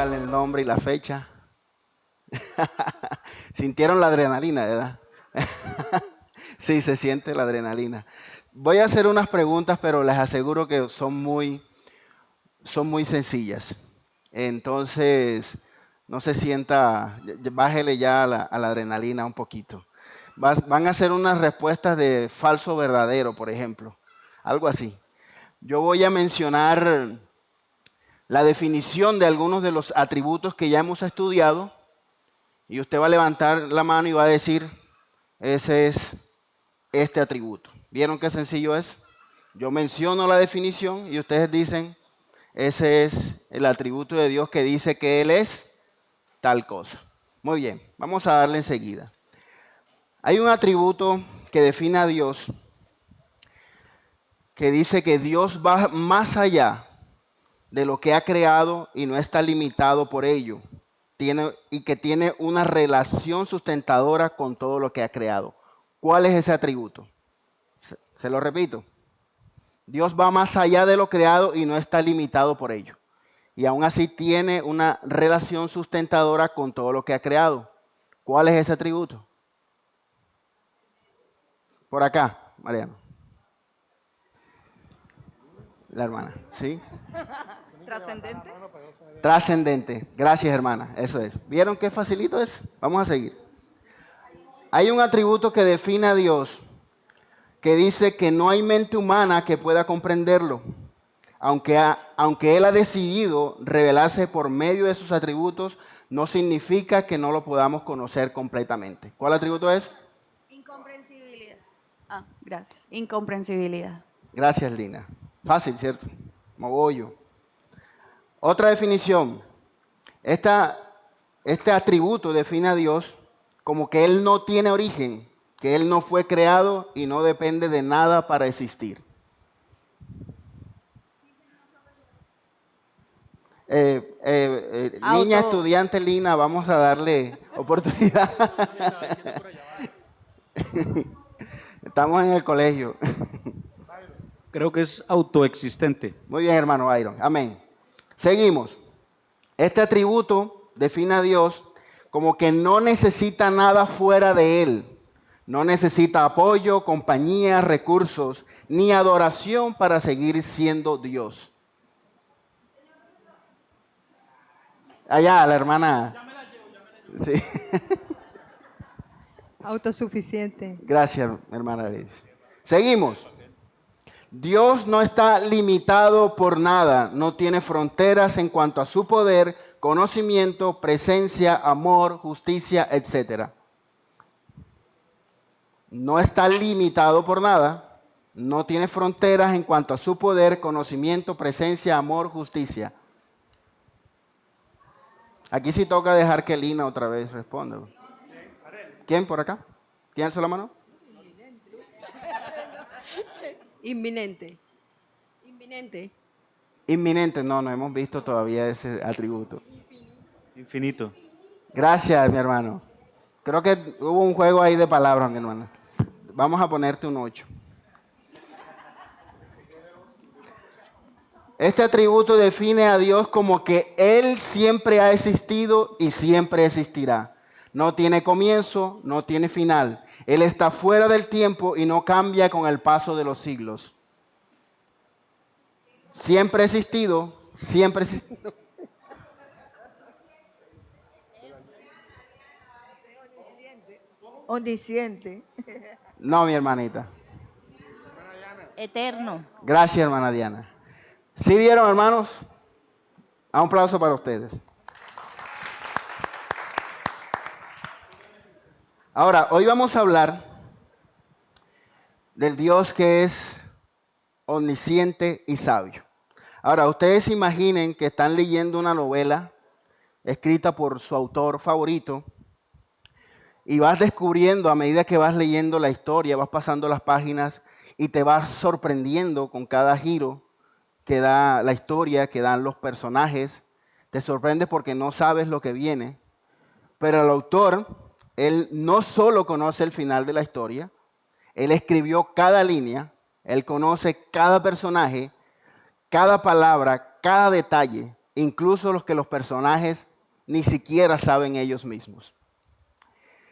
Pónganle el nombre y la fecha. Sintieron la adrenalina, ¿verdad? Sí, se siente la adrenalina. Voy a hacer unas preguntas, pero les aseguro que son muy sencillas. Entonces, no se sienta, bájele ya a la adrenalina un poquito. Van a hacer unas respuestas de falso verdadero, por ejemplo. Algo así. Yo voy a mencionar la definición de algunos de los atributos que ya hemos estudiado y usted va a levantar la mano y va a decir, ese es este atributo. ¿Vieron qué sencillo es? Yo menciono la definición y ustedes dicen, ese es el atributo de Dios que dice que Él es tal cosa. Muy bien, vamos a darle enseguida. Hay un atributo que define a Dios que dice que Dios va más allá de lo que ha creado y no está limitado por ello. Y que tiene una relación sustentadora con todo lo que ha creado. ¿Cuál es ese atributo? Se lo repito. Dios va más allá de lo creado y no está limitado por ello. Y aún así tiene una relación sustentadora con todo lo que ha creado. ¿Cuál es ese atributo? Por acá, Mariano. La hermana, ¿sí? Trascendente. Trascendente. Gracias, hermana. Eso es. ¿Vieron qué facilito es? Vamos a seguir. Hay un atributo que define a Dios que dice que no hay mente humana que pueda comprenderlo. Aunque Él ha decidido revelarse por medio de sus atributos, no significa que no lo podamos conocer completamente. ¿Cuál atributo es? Incomprensibilidad. Gracias. Incomprensibilidad. Gracias, Lina. Fácil, ¿cierto? Mogollo. Otra definición. Este atributo define a Dios como que Él no tiene origen, que Él no fue creado y no depende de nada para existir. Niña estudiante Lina, vamos a darle oportunidad. Estamos en el colegio. Creo que es autoexistente. Muy bien, hermano Byron. Amén. Seguimos. Este atributo define a Dios como que no necesita nada fuera de Él. No necesita apoyo, compañía, recursos, ni adoración para seguir siendo Dios. Allá, la hermana. Ya me la llevo. Sí. Autosuficiente. Gracias, hermana Liz. Seguimos. Dios no está limitado por nada, no tiene fronteras en cuanto a su poder, conocimiento, presencia, amor, justicia, etc. No está limitado por nada, no tiene fronteras en cuanto a su poder, conocimiento, presencia, amor, justicia. Aquí sí toca dejar que Lina otra vez responda. ¿Quién por acá? ¿Quién alzó la mano? Inminente. Inminente. Inminente, no hemos visto todavía ese atributo. Infinito. Gracias, mi hermano. Creo que hubo un juego ahí de palabras, mi hermano. Vamos a ponerte un 8. Este atributo define a Dios como que Él siempre ha existido y siempre existirá. No tiene comienzo, no tiene final. Él está fuera del tiempo y no cambia con el paso de los siglos. Siempre ha existido, siempre ha existido. Omnisciente. No, mi hermanita. Eterno. Gracias, hermana Diana. ¿Sí vieron, hermanos? Un aplauso para ustedes. Ahora, hoy vamos a hablar del Dios que es omnisciente y sabio. Ahora, ustedes imaginen que están leyendo una novela escrita por su autor favorito y vas descubriendo a medida que vas leyendo la historia, vas pasando las páginas y te vas sorprendiendo con cada giro que da la historia, que dan los personajes. Te sorprende porque no sabes lo que viene. Pero el autor, él no solo conoce el final de la historia, él escribió cada línea, él conoce cada personaje, cada palabra, cada detalle. incluso los que los personajes ni siquiera saben ellos mismos.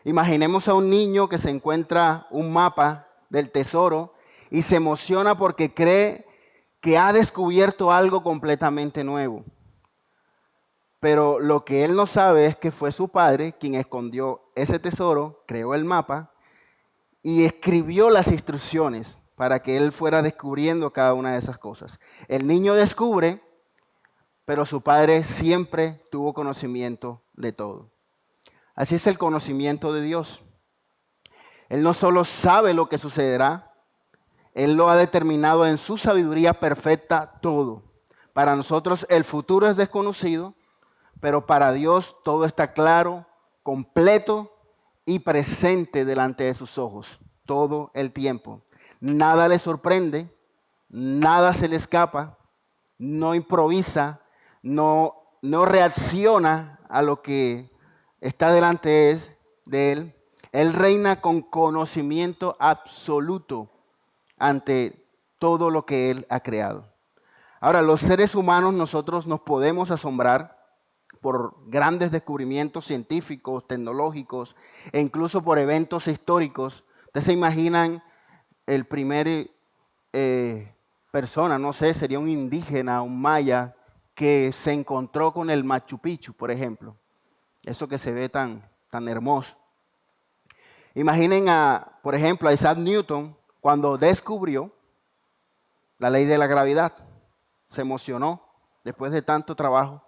Imaginemos a un niño que se encuentra un mapa del tesoro y se emociona porque cree que ha descubierto algo completamente nuevo. Pero lo que él no sabe es que fue su padre quien escondió ese tesoro, creó el mapa y escribió las instrucciones para que él fuera descubriendo cada una de esas cosas. El niño descubre, pero su padre siempre tuvo conocimiento de todo. Así es el conocimiento de Dios. Él no solo sabe lo que sucederá, Él lo ha determinado en su sabiduría perfecta todo. Para nosotros el futuro es desconocido, pero para Dios todo está claro, completo y presente delante de sus ojos todo el tiempo. Nada le sorprende, nada se le escapa, no improvisa, no reacciona a lo que está delante de él. Él reina con conocimiento absoluto ante todo lo que él ha creado. Ahora, los seres humanos, nosotros nos podemos asombrar por grandes descubrimientos científicos, tecnológicos e incluso por eventos históricos. Ustedes se imaginan el primer persona, no sé, sería un indígena, un maya, que se encontró con el Machu Picchu, por ejemplo. Eso que se ve tan hermoso. Imaginen, por ejemplo, a Isaac Newton, cuando descubrió la ley de la gravedad. Se emocionó después de tanto trabajo.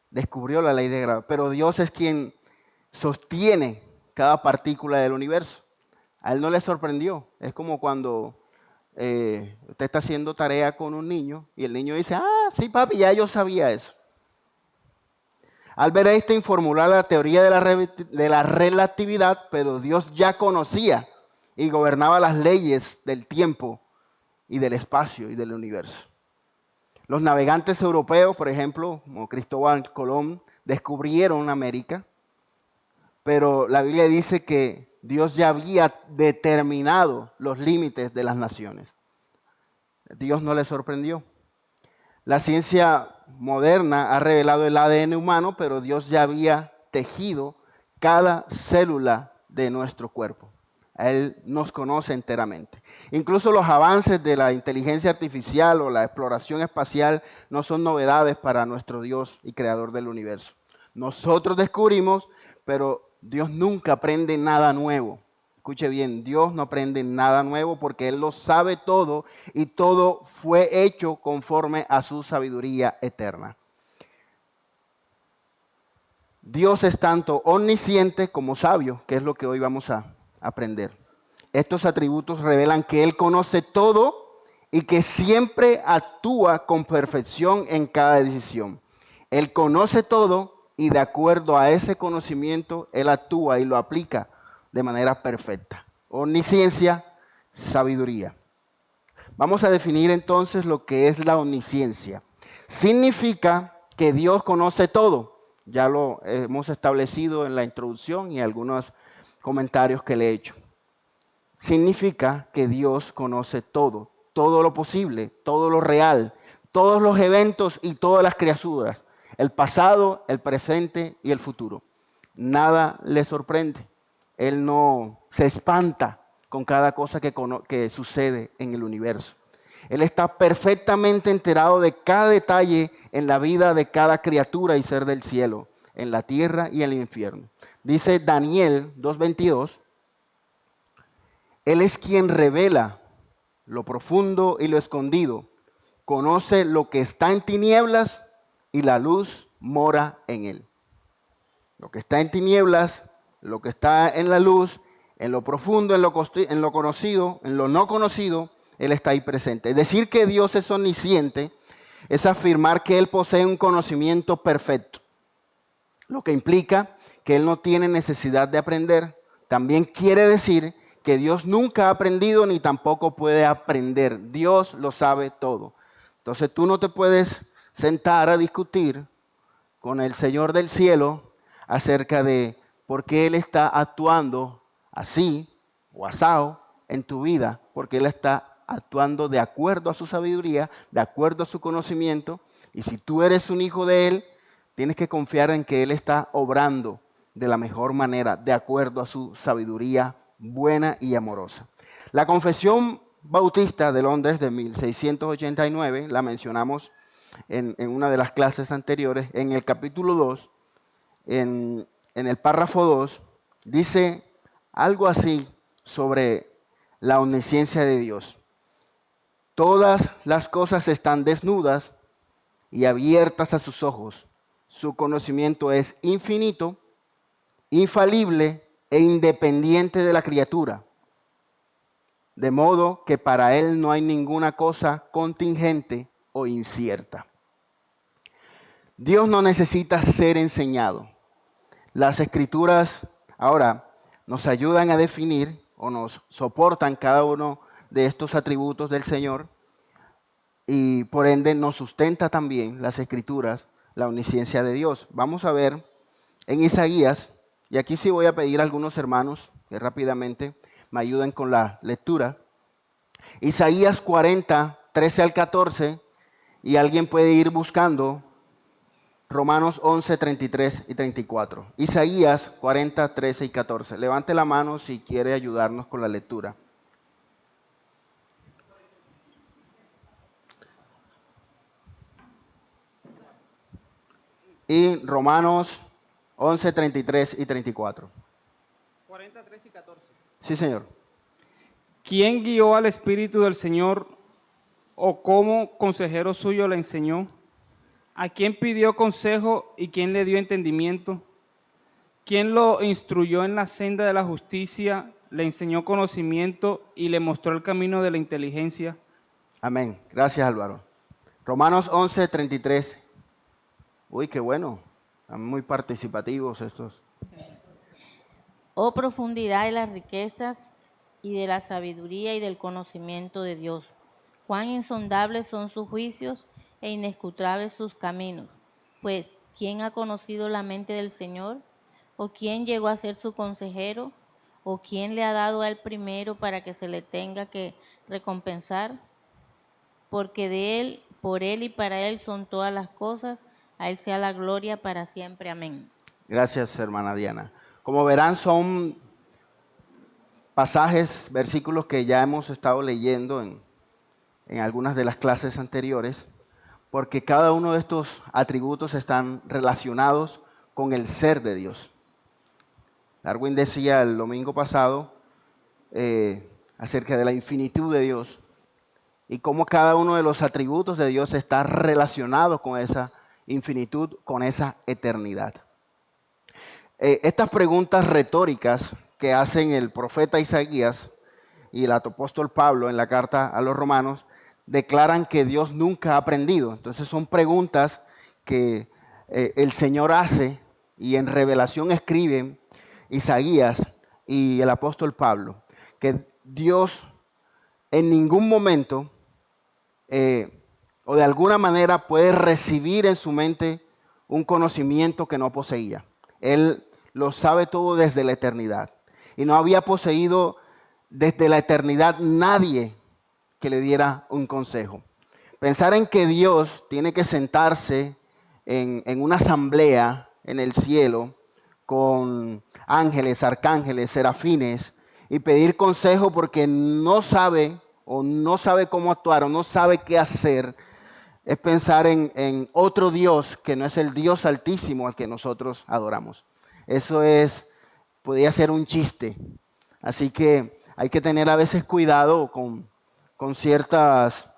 Descubrió la ley de gravedad. Pero Dios es quien sostiene cada partícula del universo. A él no le sorprendió. Es como cuando usted está haciendo tarea con un niño y el niño dice, sí papi, ya yo sabía eso. Albert Einstein formuló la teoría de la relatividad, pero Dios ya conocía y gobernaba las leyes del tiempo y del espacio y del universo. Los navegantes europeos, por ejemplo, como Cristóbal Colón, descubrieron América, pero la Biblia dice que Dios ya había determinado los límites de las naciones. Dios no le sorprendió. La ciencia moderna ha revelado el ADN humano, pero Dios ya había tejido cada célula de nuestro cuerpo. Él nos conoce enteramente. Incluso los avances de la inteligencia artificial o la exploración espacial no son novedades para nuestro Dios y creador del universo. Nosotros descubrimos, pero Dios nunca aprende nada nuevo. Escuche bien, Dios no aprende nada nuevo porque Él lo sabe todo y todo fue hecho conforme a su sabiduría eterna. Dios es tanto omnisciente como sabio, que es lo que hoy vamos a aprender. Estos atributos revelan que Él conoce todo y que siempre actúa con perfección en cada decisión. Él conoce todo y de acuerdo a ese conocimiento, Él actúa y lo aplica de manera perfecta. Omnisciencia, sabiduría. Vamos a definir entonces lo que es la omnisciencia. Significa que Dios conoce todo. Ya lo hemos establecido en la introducción y algunos comentarios que le he hecho. Significa que Dios conoce todo, todo lo posible, todo lo real, todos los eventos y todas las criaturas, el pasado, el presente y el futuro. Nada le sorprende. Él no se espanta con cada cosa que sucede en el universo. Él está perfectamente enterado de cada detalle en la vida de cada criatura y ser del cielo, en la tierra y en el infierno. Dice Daniel 2:22, Él es quien revela lo profundo y lo escondido, conoce lo que está en tinieblas y la luz mora en él. Lo que está en tinieblas, lo que está en la luz, en lo profundo, en lo conocido, en lo no conocido, Él está ahí presente. Es decir, que Dios es omnisciente, es afirmar que Él posee un conocimiento perfecto, lo que implica que Él no tiene necesidad de aprender. También quiere decir que Dios nunca ha aprendido ni tampoco puede aprender. Dios lo sabe todo. Entonces tú no te puedes sentar a discutir con el Señor del cielo acerca de por qué Él está actuando así o asao en tu vida, porque Él está actuando de acuerdo a su sabiduría, de acuerdo a su conocimiento, Y si tú eres un hijo de Él, tienes que confiar en que Él está obrando de la mejor manera, de acuerdo a su sabiduría buena y amorosa. La Confesión Bautista de Londres de 1689, la mencionamos en una de las clases anteriores, en el capítulo 2, en el párrafo 2, dice algo así sobre la omnisciencia de Dios. Todas las cosas están desnudas y abiertas a sus ojos. Su conocimiento es infinito, infalible e independiente de la criatura. De modo que para Él no hay ninguna cosa contingente o incierta. Dios no necesita ser enseñado. Las Escrituras ahora nos ayudan a definir o nos soportan cada uno de estos atributos del Señor y por ende nos sustenta también las Escrituras, la omnisciencia de Dios. Vamos a ver en Isaías, y aquí sí voy a pedir a algunos hermanos que rápidamente me ayuden con la lectura. Isaías 40, 13 al 14, y alguien puede ir buscando Romanos 11, 33 y 34. Isaías 40, 13 y 14. Levante la mano si quiere ayudarnos con la lectura. Y Romanos 11, 33 y 34. 40, 13 y 14. Sí, señor. ¿Quién guió al Espíritu del Señor o cómo consejero suyo le enseñó? ¿A quién pidió consejo y quién le dio entendimiento? ¿Quién lo instruyó en la senda de la justicia, le enseñó conocimiento y le mostró el camino de la inteligencia? Amén. Gracias, Álvaro. Romanos 11, 33. Uy, qué bueno. Están muy participativos estos. Oh profundidad de las riquezas y de la sabiduría y del conocimiento de Dios. Cuán insondables son sus juicios e inescrutables sus caminos. Pues, ¿quién ha conocido la mente del Señor? ¿O quién llegó a ser su consejero? ¿O quién le ha dado a él primero para que se le tenga que recompensar? Porque de él, por él y para él son todas las cosas. A él sea la gloria para siempre. Amén. Gracias, hermana Diana. Como verán, son pasajes, versículos que ya hemos estado leyendo en algunas de las clases anteriores, porque cada uno de estos atributos están relacionados con el ser de Dios. Darwin decía el domingo pasado acerca de la infinitud de Dios y cómo cada uno de los atributos de Dios está relacionado con esa infinitud, con esa eternidad. Estas preguntas retóricas que hacen el profeta Isaías y el apóstol Pablo en la carta a los romanos declaran que Dios nunca ha aprendido. Entonces son preguntas que el Señor hace y en revelación escriben Isaías y el apóstol Pablo, que Dios en ningún momento o de alguna manera puede recibir en su mente un conocimiento que no poseía. Él lo sabe todo desde la eternidad y no había poseído desde la eternidad nadie que le diera un consejo. Pensar en que Dios tiene que sentarse en una asamblea en el cielo con ángeles, arcángeles, serafines y pedir consejo porque no sabe o no sabe cómo actuar o no sabe qué hacer, es pensar en otro Dios que no es el Dios altísimo al que nosotros adoramos. Eso podría ser un chiste. Así que hay que tener a veces cuidado con ciertas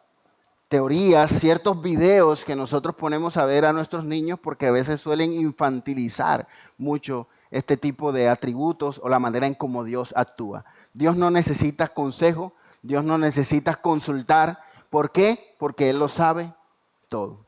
teorías, ciertos videos que nosotros ponemos a ver a nuestros niños porque a veces suelen infantilizar mucho este tipo de atributos o la manera en cómo Dios actúa. Dios no necesita consejo, Dios no necesita consultar. ¿Por qué? Porque Él lo sabe todo.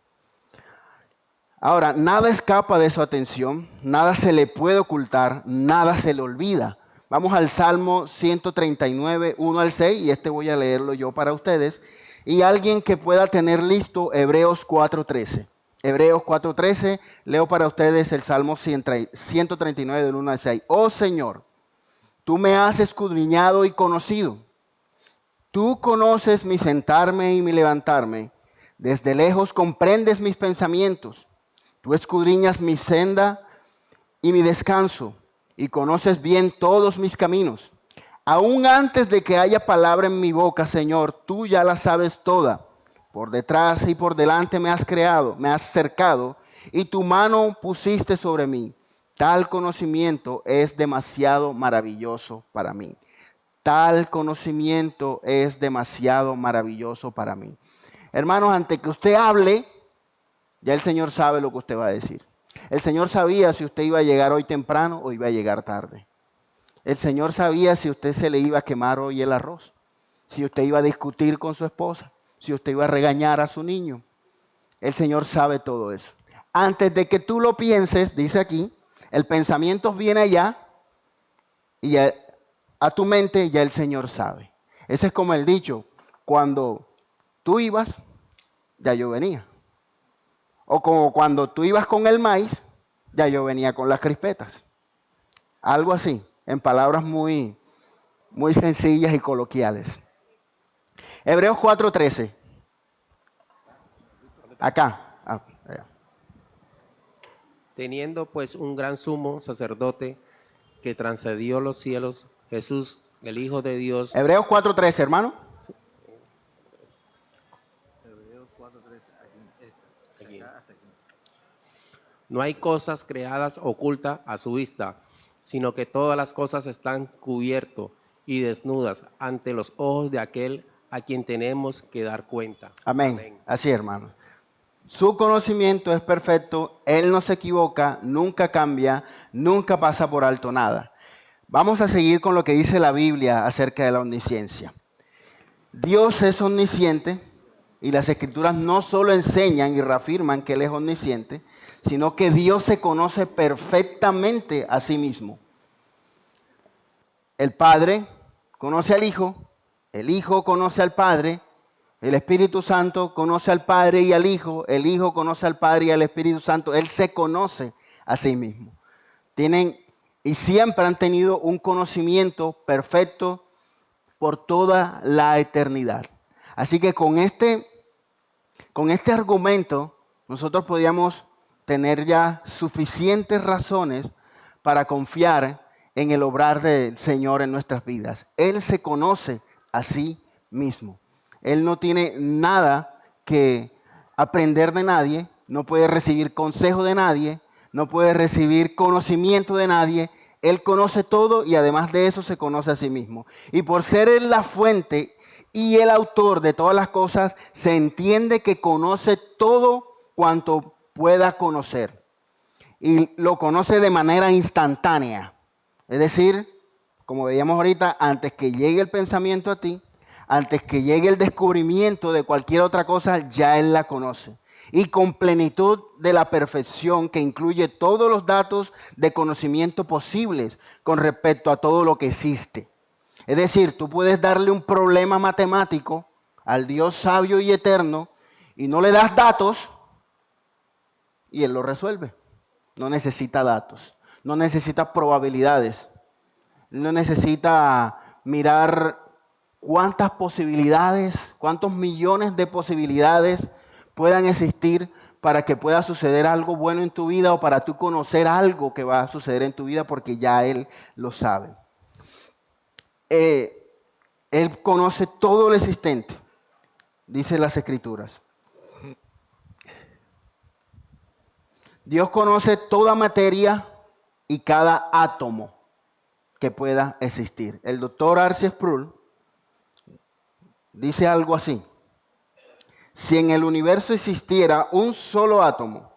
Ahora, nada escapa de su atención, nada se le puede ocultar, nada se le olvida. Vamos al Salmo 139, 1 al 6, y voy a leerlo yo para ustedes. Y alguien que pueda tener listo Hebreos 4.13. Hebreos 4.13, leo para ustedes el Salmo 139, del 1 al 6. Oh Señor, tú me has escudriñado y conocido. Tú conoces mi sentarme y mi levantarme. Desde lejos comprendes mis pensamientos. Tú escudriñas mi senda y mi descanso, y conoces bien todos mis caminos. Aún antes de que haya palabra en mi boca, Señor, tú ya la sabes toda. Por detrás y por delante me has creado, me has cercado, y tu mano pusiste sobre mí. Tal conocimiento es demasiado maravilloso para mí. Tal conocimiento es demasiado maravilloso para mí. Hermanos, antes que usted hable, ya el Señor sabe lo que usted va a decir. El Señor sabía si usted iba a llegar hoy temprano o iba a llegar tarde. El Señor sabía si usted se le iba a quemar hoy el arroz, si usted iba a discutir con su esposa, si usted iba a regañar a su niño. El Señor sabe todo eso. Antes de que tú lo pienses, dice aquí, el pensamiento viene allá y a tu mente ya el Señor sabe. Ese es como el dicho, cuando tú ibas, ya yo venía. O como cuando tú ibas con el maíz, ya yo venía con las crispetas. Algo así, en palabras muy sencillas y coloquiales. Hebreos 4:13. Acá. Allá. Teniendo pues un gran sumo sacerdote que transcendió los cielos, Jesús, el Hijo de Dios. Hebreos 4:13, hermano. Aquí. No hay cosas creadas ocultas a su vista, sino que todas las cosas están cubiertas y desnudas ante los ojos de aquel a quien tenemos que dar cuenta. Amén. Amén. Así, hermano. Su conocimiento es perfecto, Él no se equivoca, nunca cambia, nunca pasa por alto nada. Vamos a seguir con lo que dice la Biblia acerca de la omnisciencia. Dios es omnisciente y las Escrituras no solo enseñan y reafirman que Él es omnisciente, sino que Dios se conoce perfectamente a sí mismo. El Padre conoce al Hijo, el Hijo conoce al Padre, el Espíritu Santo conoce al Padre y al Hijo, el Hijo conoce al Padre y al Espíritu Santo. Él se conoce a sí mismo. Tienen y siempre han tenido un conocimiento perfecto por toda la eternidad. Así que con este argumento nosotros podíamos tener ya suficientes razones para confiar en el obrar del Señor en nuestras vidas. Él se conoce a sí mismo. Él no tiene nada que aprender de nadie, no puede recibir consejo de nadie, no puede recibir conocimiento de nadie. Él conoce todo y además de eso se conoce a sí mismo. Y por ser Él la fuente y el autor de todas las cosas, se entiende que conoce todo cuanto pueda conocer. Y lo conoce de manera instantánea. Es decir, como veíamos ahorita, antes que llegue el pensamiento a ti, antes que llegue el descubrimiento de cualquier otra cosa, ya Él la conoce. Y con plenitud de la perfección que incluye todos los datos de conocimiento posibles con respecto a todo lo que existe. Es decir, tú puedes darle un problema matemático al Dios sabio y eterno y no le das datos y Él lo resuelve. No necesita datos, no necesita probabilidades, no necesita mirar cuántas posibilidades, cuántos millones de posibilidades puedan existir para que pueda suceder algo bueno en tu vida o para tú conocer algo que va a suceder en tu vida porque ya Él lo sabe. Él conoce todo lo existente, dice las Escrituras. Dios conoce toda materia y cada átomo que pueda existir. El doctor R.C. Sproul dice algo así: si en el universo existiera un solo átomo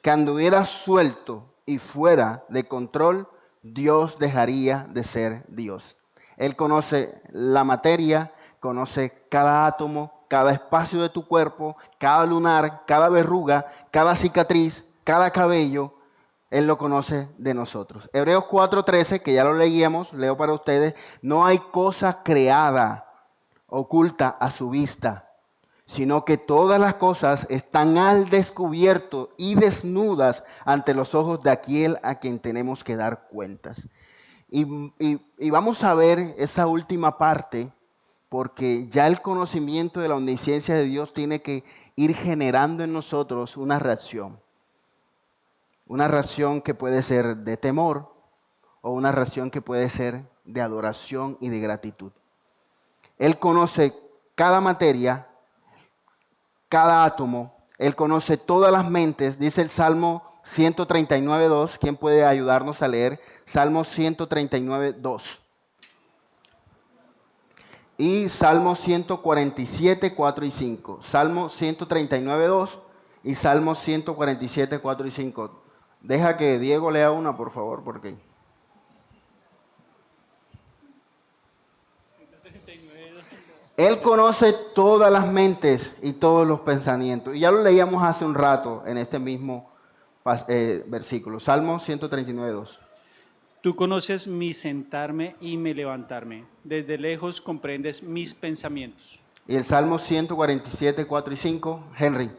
que anduviera suelto y fuera de control, Dios dejaría de ser Dios. Él conoce la materia, conoce cada átomo, cada espacio de tu cuerpo, cada lunar, cada verruga, cada cicatriz, cada cabello. Él lo conoce de nosotros. Hebreos 4:13, que ya lo leíamos, leo para ustedes: no hay cosa creada oculta a su vista, sino que todas las cosas están al descubierto y desnudas ante los ojos de aquel a quien tenemos que dar cuentas. Y vamos a ver esa última parte porque ya el conocimiento de la omnisciencia de Dios tiene que ir generando en nosotros una reacción que puede ser de temor o una reacción que puede ser de adoración y de gratitud. Él conoce cada materia, cada átomo, Él conoce todas las mentes, dice el Salmo 139.2. ¿Quién puede ayudarnos a leer? Salmo 139.2. Y Salmo 147, 4 y 5. Salmo 139.2 y Salmo 147, 4 y 5. Deja que Diego lea una, por favor, porque... Él conoce todas las mentes y todos los pensamientos. Y ya lo leíamos hace un rato en este mismo versículo. Salmo 139.2. Tú conoces mi sentarme y mi levantarme. Desde lejos comprendes mis pensamientos. Y el Salmo 147, 4 y 5, Henry.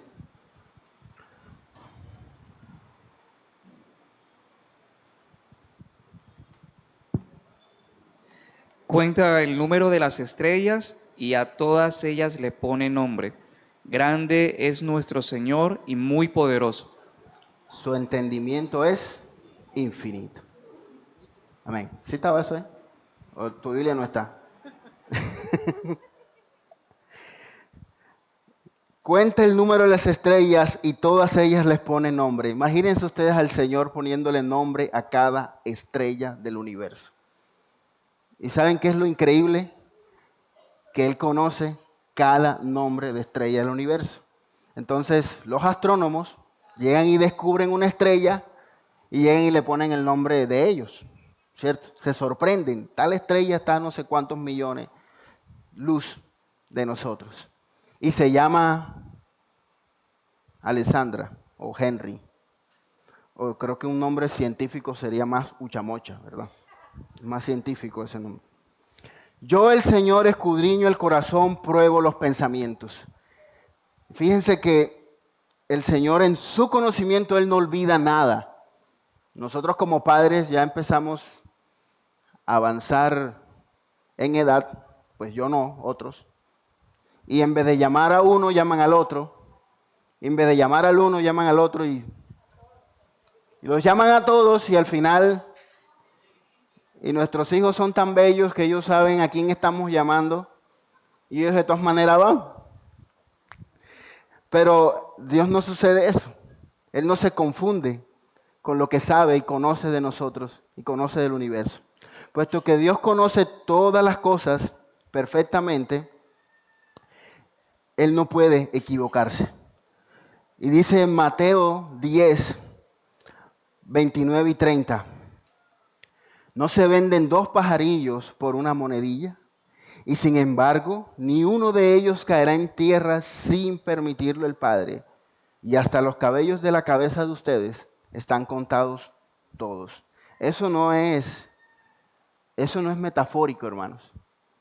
Cuenta el número de las estrellas y a todas ellas le pone nombre. Grande es nuestro Señor y muy poderoso. Su entendimiento es infinito. Amén. ¿Sí estaba eso, ¿O tu Biblia no está? Cuenta el número de las estrellas y todas ellas les pone nombre. Imagínense ustedes al Señor poniéndole nombre a cada estrella del universo. ¿Y saben qué es lo increíble? Que Él conoce cada nombre de estrella del universo. Entonces, los astrónomos llegan y descubren una estrella y llegan y le ponen el nombre de ellos, ¿cierto? Se sorprenden. Tal estrella está a no sé cuántos millones luz de nosotros. Y se llama Alessandra o Henry. O creo que un nombre científico sería más Uchamocha, ¿verdad? Más científico ese nombre. Yo, el Señor, escudriño el corazón, pruebo los pensamientos. Fíjense que el Señor en su conocimiento, Él no olvida nada. Nosotros como padres ya empezamos a avanzar en edad, pues yo no, otros. Y en vez de llamar a uno, llaman al otro. Y en vez de llamar al uno, llaman al otro. Y los llaman a todos y al final... Y nuestros hijos son tan bellos que ellos saben a quién estamos llamando y ellos de todas maneras van. Pero Dios no sucede eso. Él no se confunde con lo que sabe y conoce de nosotros y conoce del universo. Puesto que Dios conoce todas las cosas perfectamente, Él no puede equivocarse. Y dice en Mateo 10, 29 y 30. ¿No se venden 2 pajarillos por una monedilla? Y sin embargo, ni uno de ellos caerá en tierra sin permitirlo el Padre. Y hasta los cabellos de la cabeza de ustedes están contados todos. Eso no es metafórico, hermanos.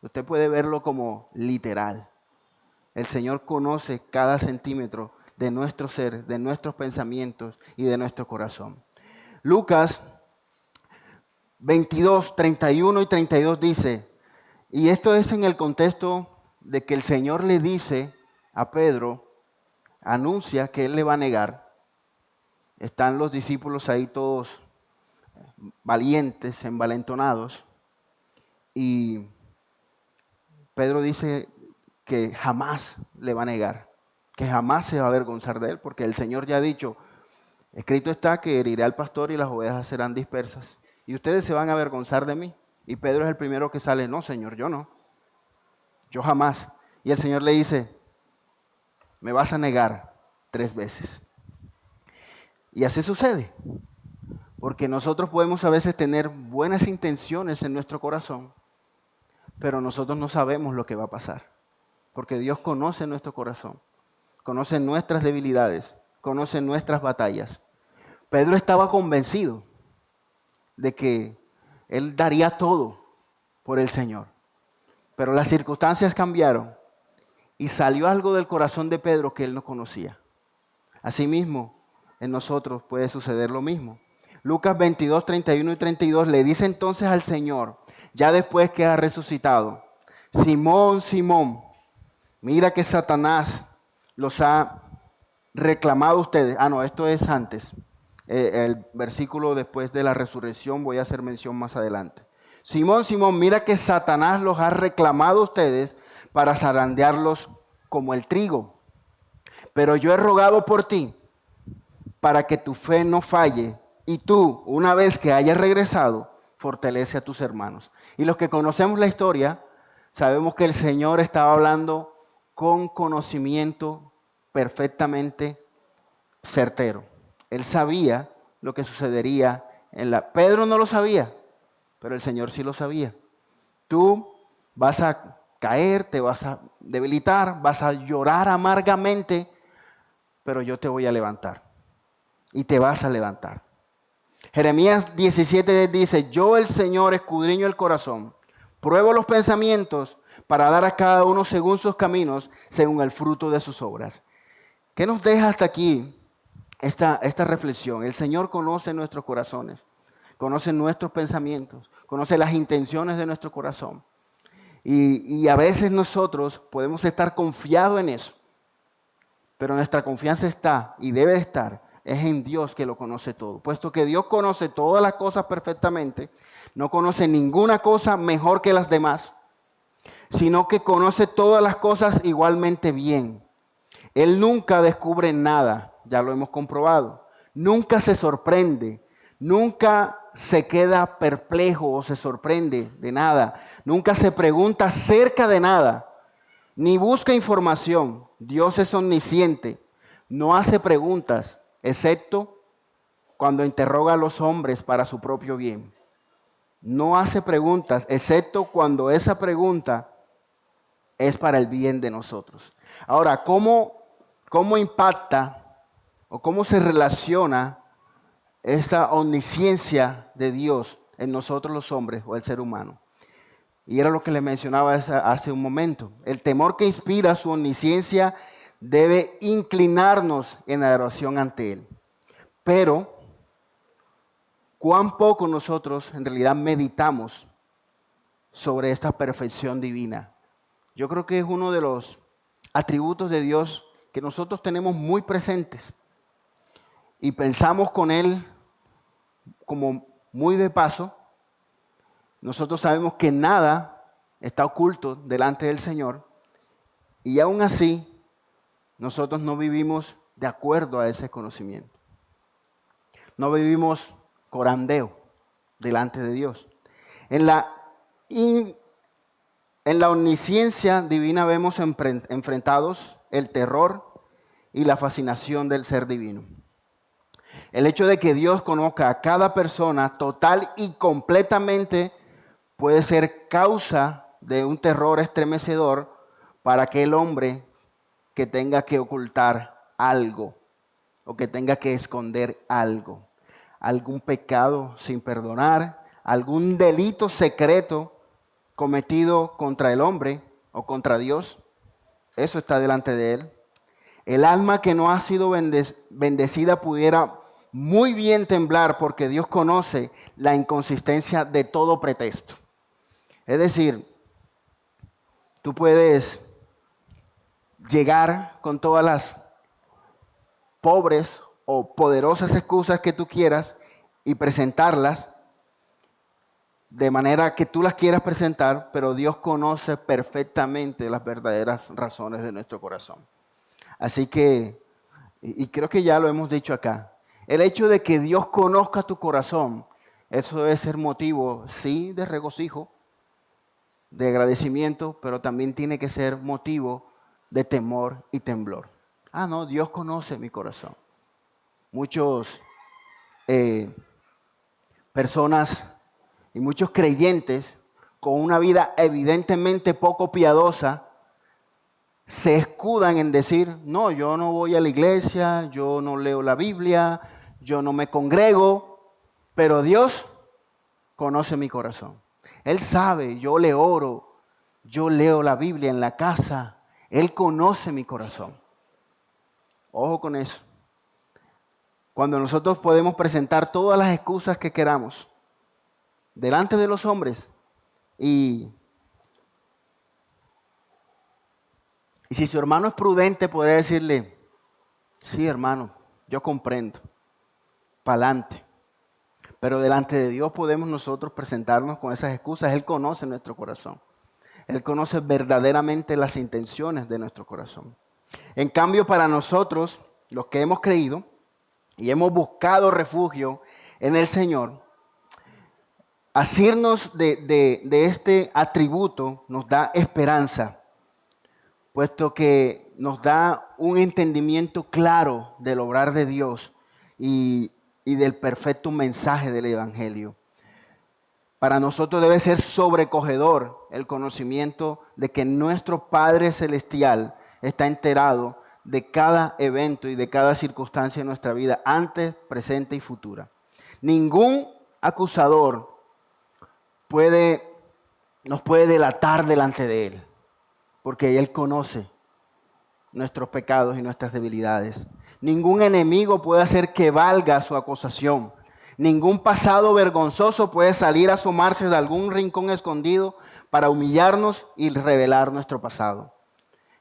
Usted puede verlo como literal. El Señor conoce cada centímetro de nuestro ser, de nuestros pensamientos y de nuestro corazón. Lucas 22, 31 y 32 dice, y esto es en el contexto de que el Señor le dice a Pedro, anuncia que Él le va a negar. Están los discípulos ahí todos valientes, envalentonados, y Pedro dice que jamás le va a negar, que jamás se va a avergonzar de Él, porque el Señor ya ha dicho, escrito está que heriré al pastor y las ovejas serán dispersas. Y ustedes se van a avergonzar de mí. Y Pedro es el primero que sale, no, Señor, yo no. Yo jamás. Y el Señor le dice, me vas a negar 3 veces. Y así sucede. Porque nosotros podemos a veces tener buenas intenciones en nuestro corazón, pero nosotros no sabemos lo que va a pasar. Porque Dios conoce nuestro corazón, conoce nuestras debilidades, conoce nuestras batallas. Pedro estaba convencido de que él daría todo por el Señor. Pero las circunstancias cambiaron y salió algo del corazón de Pedro que él no conocía. Asimismo, en nosotros puede suceder lo mismo. Lucas 22, 31 y 32 le dice entonces al Señor, ya después que ha resucitado, Simón, Simón, mira que Satanás los ha reclamado a ustedes. Ah, no, esto es antes. El versículo después de la resurrección voy a hacer mención más adelante. Simón, Simón, mira que Satanás los ha reclamado a ustedes para zarandearlos como el trigo. Pero yo he rogado por ti para que tu fe no falle y tú, una vez que hayas regresado, fortalece a tus hermanos. Y los que conocemos la historia, sabemos que el Señor estaba hablando con conocimiento perfectamente certero. Él sabía lo que sucedería en la... Pedro no lo sabía, pero el Señor sí lo sabía. Tú vas a caer, te vas a debilitar, vas a llorar amargamente, pero yo te voy a levantar. Y te vas a levantar. Jeremías 17 dice, yo el Señor escudriño el corazón, pruebo los pensamientos para dar a cada uno según sus caminos, según el fruto de sus obras. ¿Qué nos deja hasta aquí esta reflexión? El Señor conoce nuestros corazones, conoce nuestros pensamientos, conoce las intenciones de nuestro corazón. Y a veces nosotros podemos estar confiados en eso, pero nuestra confianza está y debe de estar es en Dios que lo conoce todo. Puesto que Dios conoce todas las cosas perfectamente, no conoce ninguna cosa mejor que las demás, sino que conoce todas las cosas igualmente bien. Él nunca descubre nada, ya lo hemos comprobado. Nunca se sorprende, nunca se queda perplejo o se sorprende de nada. Nunca se pregunta acerca de nada, ni busca información. Dios es omnisciente, no hace preguntas, excepto cuando interroga a los hombres para su propio bien. No hace preguntas, excepto cuando esa pregunta es para el bien de nosotros. Ahora, ¿cómo impacta o cómo se relaciona esta omnisciencia de Dios en nosotros los hombres o el ser humano? Y era lo que le mencionaba hace un momento. El temor que inspira su omnisciencia debe inclinarnos en adoración ante Él. Pero, ¿cuán poco nosotros en realidad meditamos sobre esta perfección divina? Yo creo que es uno de los atributos de Dios que nosotros tenemos muy presentes y pensamos con Él como muy de paso. Nosotros sabemos que nada está oculto delante del Señor y aún así nosotros no vivimos de acuerdo a ese conocimiento. No vivimos corandeo delante de Dios. En la omnisciencia divina vemos enfrentados el terror y la fascinación del ser divino. El hecho de que Dios conozca a cada persona total y completamente puede ser causa de un terror estremecedor para aquel hombre que tenga que ocultar algo o que tenga que esconder algo, algún pecado sin perdonar, algún delito secreto cometido contra el hombre o contra Dios. Eso está delante de él. El alma que no ha sido bendecida pudiera muy bien temblar porque Dios conoce la inconsistencia de todo pretexto. Es decir, tú puedes llegar con todas las pobres o poderosas excusas que tú quieras y presentarlas de manera que tú las quieras presentar, pero Dios conoce perfectamente las verdaderas razones de nuestro corazón. Así que, y creo que ya lo hemos dicho acá, el hecho de que Dios conozca tu corazón, eso debe ser motivo, sí, de regocijo, de agradecimiento, pero también tiene que ser motivo de temor y temblor. Ah, no, Dios conoce mi corazón. Muchos personas y muchos creyentes con una vida evidentemente poco piadosa se escudan en decir, no, yo no voy a la iglesia, yo no leo la Biblia, yo no me congrego, pero Dios conoce mi corazón. Él sabe, yo le oro, yo leo la Biblia en la casa, Él conoce mi corazón. Ojo con eso. Cuando nosotros podemos presentar todas las excusas que queramos delante de los hombres y Y si su hermano es prudente, podría decirle, sí, hermano, yo comprendo, pa'lante. Pero delante de Dios podemos nosotros presentarnos con esas excusas. Él conoce nuestro corazón. Él conoce verdaderamente las intenciones de nuestro corazón. En cambio, para nosotros, los que hemos creído y hemos buscado refugio en el Señor, asirnos de este atributo nos da esperanza, puesto que nos da un entendimiento claro del obrar de Dios y del perfecto mensaje del Evangelio. Para nosotros debe ser sobrecogedor el conocimiento de que nuestro Padre Celestial está enterado de cada evento y de cada circunstancia de nuestra vida, antes, presente y futura. Ningún acusador nos puede delatar delante de Él, porque Él conoce nuestros pecados y nuestras debilidades. Ningún enemigo puede hacer que valga su acusación. Ningún pasado vergonzoso puede salir a asomarse de algún rincón escondido para humillarnos y revelar nuestro pasado.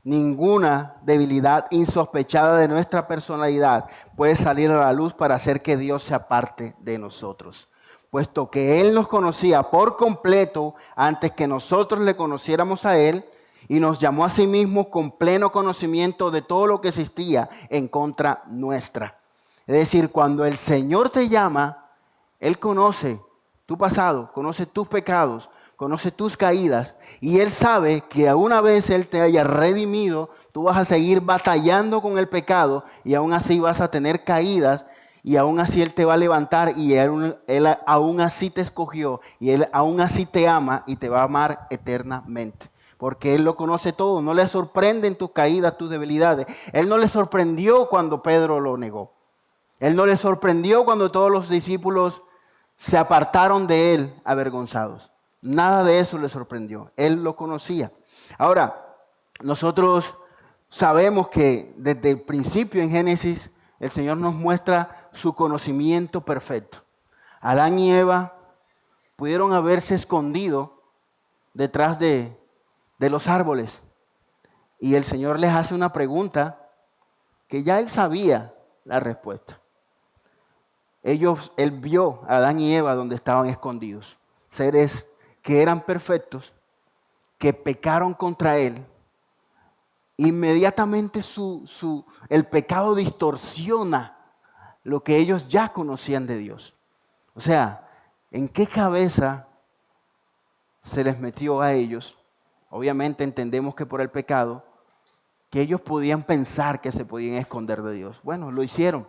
Ninguna debilidad insospechada de nuestra personalidad puede salir a la luz para hacer que Dios se aparte de nosotros, puesto que Él nos conocía por completo antes que nosotros le conociéramos a Él, y nos llamó a sí mismo con pleno conocimiento de todo lo que existía en contra nuestra. Es decir, cuando el Señor te llama, Él conoce tu pasado, conoce tus pecados, conoce tus caídas, y Él sabe que una vez Él te haya redimido, tú vas a seguir batallando con el pecado, y aún así vas a tener caídas, y aún así Él te va a levantar, y Él aún así te escogió, y Él aún así te ama, y te va a amar eternamente. Porque Él lo conoce todo, no le sorprenden tus caídas, tus debilidades. Él no le sorprendió cuando Pedro lo negó. Él no le sorprendió cuando todos los discípulos se apartaron de Él avergonzados. Nada de eso le sorprendió. Él lo conocía. Ahora, nosotros sabemos que desde el principio en Génesis, el Señor nos muestra su conocimiento perfecto. Adán y Eva pudieron haberse escondido detrás de los árboles. Y el Señor les hace una pregunta que ya Él sabía la respuesta. Él vio a Adán y Eva donde estaban escondidos. Seres que eran perfectos, que pecaron contra Él. Inmediatamente el pecado distorsiona lo que ellos ya conocían de Dios. O sea, ¿en qué cabeza se les metió a ellos? Obviamente entendemos que por el pecado, que ellos podían pensar que se podían esconder de Dios. Bueno, lo hicieron.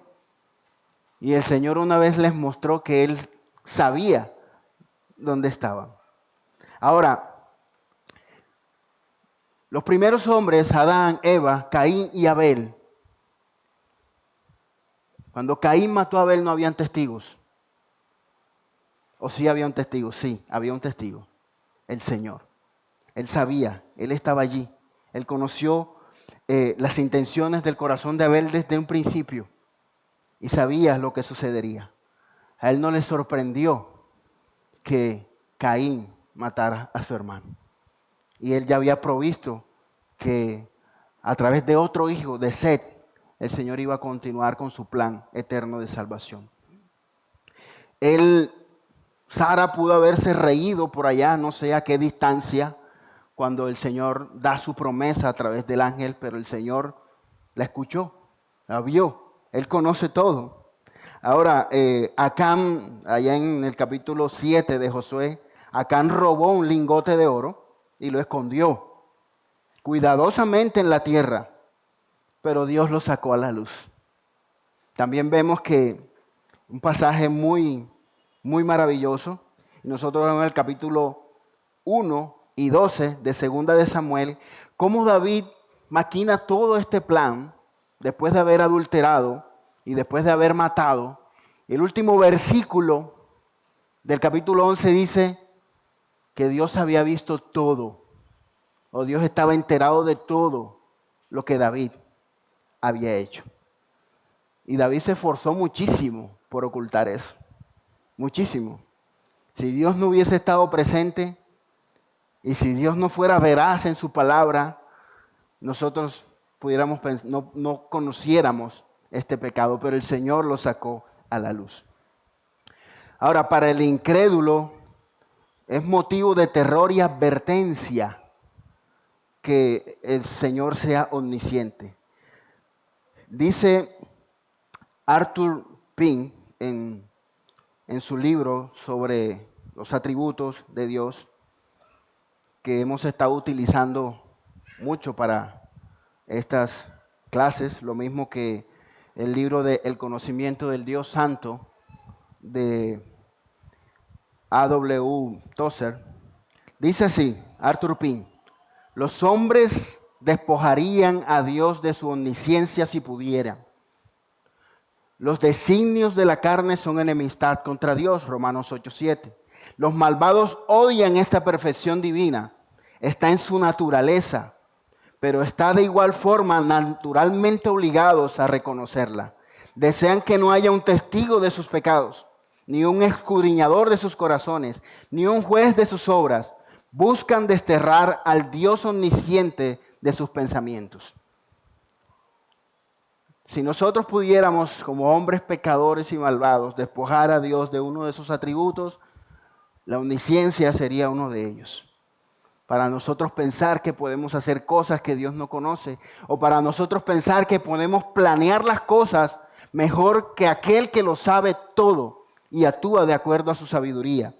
Y el Señor una vez les mostró que Él sabía dónde estaban. Ahora, los primeros hombres, Adán, Eva, Caín y Abel. Cuando Caín mató a Abel no habían testigos. ¿O sí había un testigo? Sí, había un testigo. El Señor. Él sabía, Él estaba allí. Él conoció las intenciones del corazón de Abel desde un principio y sabía lo que sucedería. A Él no le sorprendió que Caín matara a su hermano. Y Él ya había provisto que a través de otro hijo, de Set, el Señor iba a continuar con su plan eterno de salvación. Sara pudo haberse reído por allá, no sé a qué distancia, cuando el Señor da su promesa a través del ángel, pero el Señor la escuchó, la vio, Él conoce todo. Ahora, Acán, allá en el capítulo 7 de Josué, Acán robó un lingote de oro y lo escondió cuidadosamente en la tierra, pero Dios lo sacó a la luz. También vemos que un pasaje muy maravilloso, nosotros vemos en el capítulo 1 y 12 de Segunda de Samuel, cómo David maquina todo este plan después de haber adulterado y después de haber matado. El último versículo del capítulo 11 dice que Dios había visto todo, o Dios estaba enterado de todo lo que David había hecho. Y David se esforzó muchísimo por ocultar eso, muchísimo. Si Dios no hubiese estado presente, y si Dios no fuera veraz en su palabra, nosotros no conociéramos este pecado, pero el Señor lo sacó a la luz. Ahora, para el incrédulo es motivo de terror y advertencia que el Señor sea omnisciente. Dice Arthur Pink en su libro sobre los atributos de Dios, que hemos estado utilizando mucho para estas clases, lo mismo que el libro de El conocimiento del Dios Santo de A.W. Tozer. Dice así, Arthur Pink: los hombres despojarían a Dios de su omnisciencia si pudieran. Los designios de la carne son enemistad contra Dios, Romanos 8:7. Los malvados odian esta perfección divina, está en su naturaleza, pero está de igual forma naturalmente obligados a reconocerla. Desean que no haya un testigo de sus pecados, ni un escudriñador de sus corazones, ni un juez de sus obras. Buscan desterrar al Dios omnisciente de sus pensamientos. Si nosotros pudiéramos, como hombres pecadores y malvados, despojar a Dios de uno de sus atributos, la omnisciencia sería uno de ellos. Para nosotros pensar que podemos hacer cosas que Dios no conoce, o para nosotros pensar que podemos planear las cosas mejor que aquel que lo sabe todo y actúa de acuerdo a su sabiduría.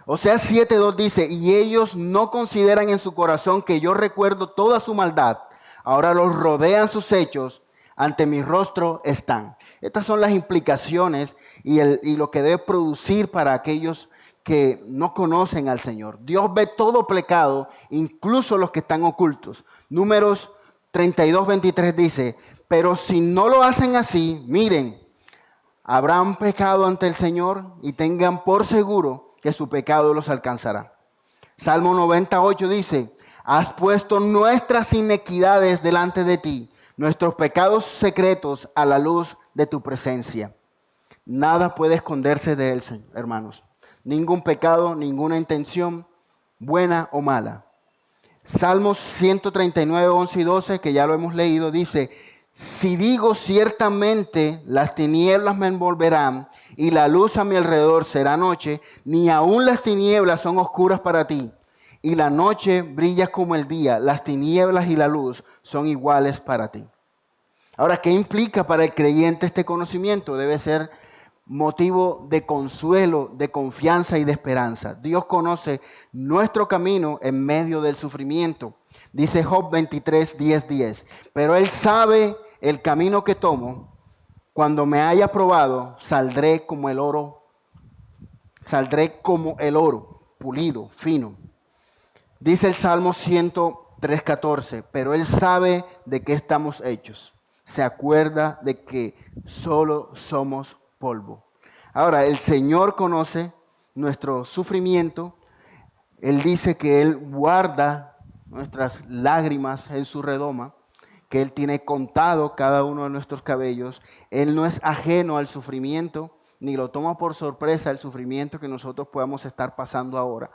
Oseas 7:2 dice: y ellos no consideran en su corazón que yo recuerdo toda su maldad. Ahora los rodean sus hechos, ante mi rostro están. Estas son las implicaciones y lo que debe producir para aquellos que no conocen al Señor. Dios ve todo pecado, incluso los que están ocultos. Números 32:23 dice: pero si no lo hacen así, miren, habrán pecado ante el Señor y tengan por seguro que su pecado los alcanzará. Salmo 98 dice: has puesto nuestras iniquidades delante de ti, nuestros pecados secretos a la luz de tu presencia. Nada puede esconderse de él, hermanos. Ningún pecado, ninguna intención, buena o mala. Salmos 139, 11 y 12, que ya lo hemos leído, dice: si digo ciertamente las tinieblas me envolverán y la luz a mi alrededor será noche, ni aun las tinieblas son oscuras para ti. Y la noche brilla como el día, las tinieblas y la luz son iguales para ti. Ahora, ¿qué implica para el creyente este conocimiento? Debe ser motivo de consuelo, de confianza y de esperanza. Dios conoce nuestro camino en medio del sufrimiento. Dice Job 23, 10. Pero Él sabe el camino que tomo. Cuando me haya probado, saldré como el oro pulido, fino. Dice el Salmo 103:14, pero Él sabe de qué estamos hechos. Se acuerda de que solo somos polvo. Ahora, el Señor conoce nuestro sufrimiento. Él dice que Él guarda nuestras lágrimas en su redoma, que Él tiene contado cada uno de nuestros cabellos. Él no es ajeno al sufrimiento, ni lo toma por sorpresa el sufrimiento que nosotros podamos estar pasando ahora.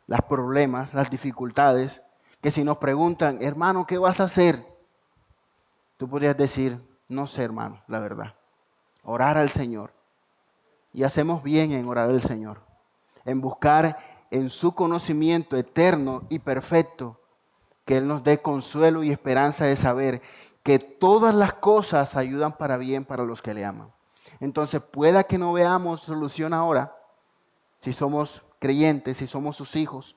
Los problemas, las dificultades, que si nos preguntan, hermano, ¿qué vas a hacer? Tú podrías decir, no sé, hermano, la verdad. Orar al Señor. Y hacemos bien en orar al Señor, en buscar en su conocimiento eterno y perfecto que Él nos dé consuelo y esperanza de saber que todas las cosas ayudan para bien para los que le aman. Entonces, pueda que no veamos solución ahora, si somos creyentes, si somos sus hijos,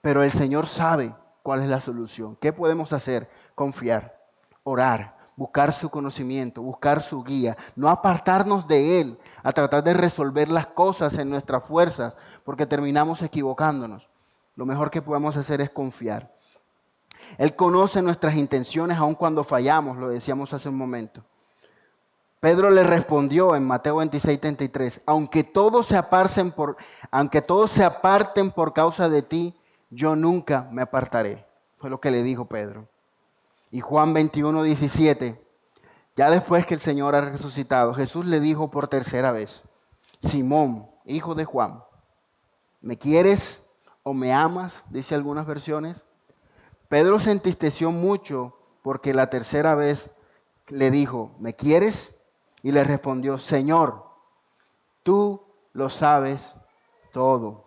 pero el Señor sabe cuál es la solución. ¿Qué podemos hacer? Confiar, orar, buscar su conocimiento, buscar su guía, no apartarnos de Él a tratar de resolver las cosas en nuestras fuerzas, porque terminamos equivocándonos. Lo mejor que podemos hacer es confiar. Él conoce nuestras intenciones aun cuando fallamos, lo decíamos hace un momento. Pedro le respondió en Mateo 26:33, aunque todos se aparten por causa de ti, yo nunca me apartaré. Fue lo que le dijo Pedro. Y Juan 21:17, ya después que el Señor ha resucitado, Jesús le dijo por tercera vez, Simón, hijo de Juan, ¿me quieres o me amas? Dice algunas versiones. Pedro se entristeció mucho porque la tercera vez le dijo, ¿me quieres? Y le respondió, Señor, tú lo sabes todo.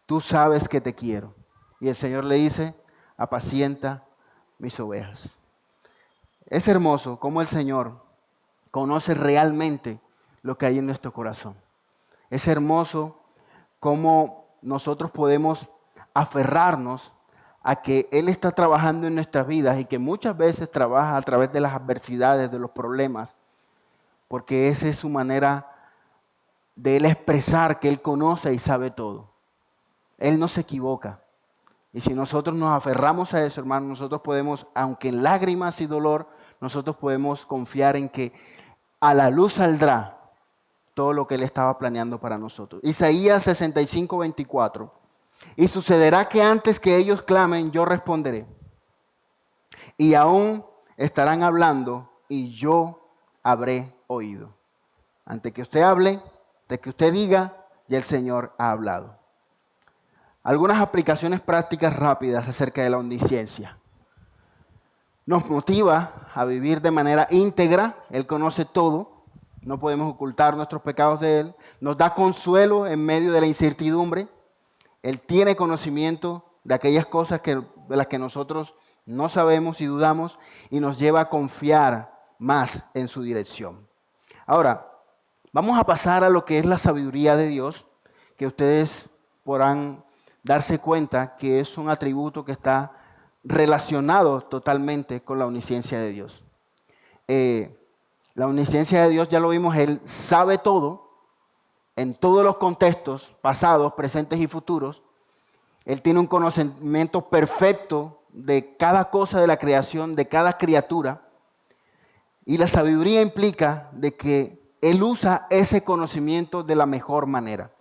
Tú sabes que te quiero. Y el Señor le dice, apacienta mis ovejas. Es hermoso cómo el Señor conoce realmente lo que hay en nuestro corazón. Es hermoso cómo nosotros podemos aferrarnos a que Él está trabajando en nuestras vidas y que muchas veces trabaja a través de las adversidades, de los problemas, porque esa es su manera de Él expresar que Él conoce y sabe todo. Él no se equivoca. Y si nosotros nos aferramos a eso, hermano, nosotros podemos, aunque en lágrimas y dolor, nosotros podemos confiar en que a la luz saldrá todo lo que Él estaba planeando para nosotros. Isaías 65, 24. Y sucederá que antes que ellos clamen, yo responderé. Y aún estarán hablando y yo habré oído. Antes que usted hable, de que usted diga, ya el Señor ha hablado. Algunas aplicaciones prácticas rápidas acerca de la omnisciencia. Nos motiva a vivir de manera íntegra. Él conoce todo. No podemos ocultar nuestros pecados de Él. Nos da consuelo en medio de la incertidumbre. Él tiene conocimiento de aquellas cosas de las que nosotros no sabemos y dudamos y nos lleva a confiar más en su dirección. Ahora, vamos a pasar a lo que es la sabiduría de Dios, que ustedes podrán darse cuenta que es un atributo que está relacionado totalmente con la omnisciencia de Dios. La omnisciencia de Dios, ya lo vimos, Él sabe todo, en todos los contextos, pasados, presentes y futuros. Él tiene un conocimiento perfecto de cada cosa de la creación, de cada criatura. Y la sabiduría implica de que Él usa ese conocimiento de la mejor manera.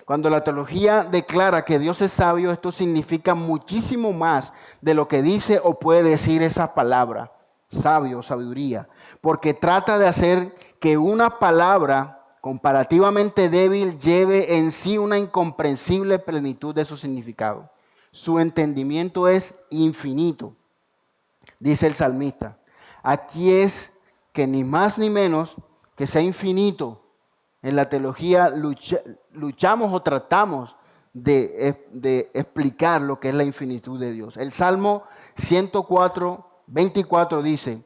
Cuando la teología declara que Dios es sabio, esto significa muchísimo más de lo que dice o puede decir esa palabra, sabio, sabiduría, porque trata de hacer que una palabra comparativamente débil lleve en sí una incomprensible plenitud de su significado. Su entendimiento es infinito, dice el salmista. Aquí es que ni más ni menos que sea infinito. En la teología luchamos o tratamos de explicar lo que es la infinitud de Dios. El Salmo 104, 24 dice,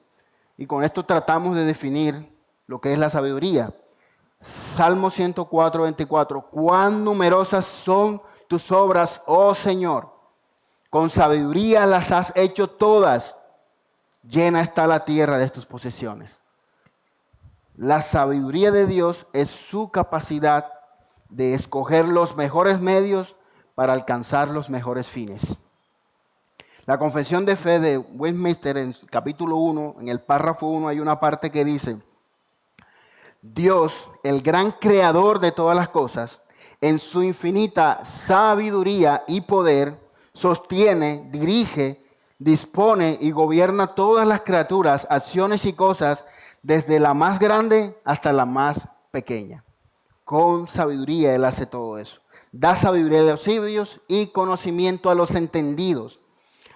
y con esto tratamos de definir lo que es la sabiduría. Salmo 104, 24, cuán numerosas son tus obras, oh Señor, con sabiduría las has hecho todas, llena está la tierra de tus posesiones. La sabiduría de Dios es su capacidad de escoger los mejores medios para alcanzar los mejores fines. La Confesión de Fe de Westminster, en capítulo 1, en el párrafo 1, hay una parte que dice, Dios, el gran creador de todas las cosas, en su infinita sabiduría y poder, sostiene, dirige, dispone y gobierna todas las criaturas, acciones y cosas, desde la más grande hasta la más pequeña. Con sabiduría Él hace todo eso. Da sabiduría a los sabios y conocimiento a los entendidos.